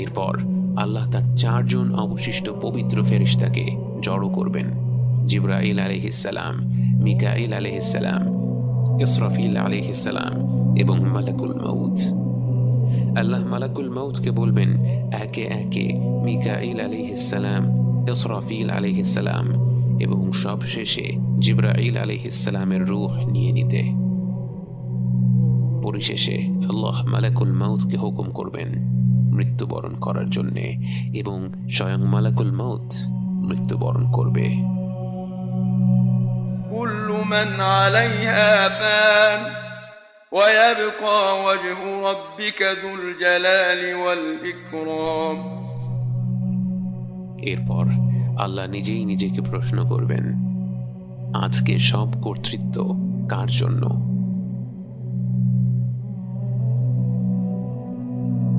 এরপর আল্লাহ তার 4 জন অবশিষ্ট পবিত্র ফেরেশতাকে জড়ো করবেন: জিবরাইল আলাইহিস সালাম, মিকাইল আলাইহিস সালাম, ইসরাফিল আলাইহিস সালাম এবং মালাকুল মউত। আল্লাহ মালাকুল মউতকে বলবেন একে একে মিকাইল আলাইহিস সালাম, ইসরাফিল আলাইহিস সালাম এবং সবশেষে জিবরাইল আলাইহিস সালামের রূহ নিয়ে নিতে। পরিশেষে আল্লাহ মালাকুল মউতকে হুকুম করবেন মৃত্যুবরণ করার জন্যে, এবং স্বয়ং মালাকুল মউত মৃত্যুবরণ করবে। কুল্লু মান আলাইহা ফান ওয়া ইয়াবকা ওয়াজহু রাব্বিকা যুল জালালি ওয়াল ইকরাম। এরপর আল্লাহ নিজেই নিজেকে প্রশ্ন করবেন, আজকে সব কর্তৃত্ব কার জন্য?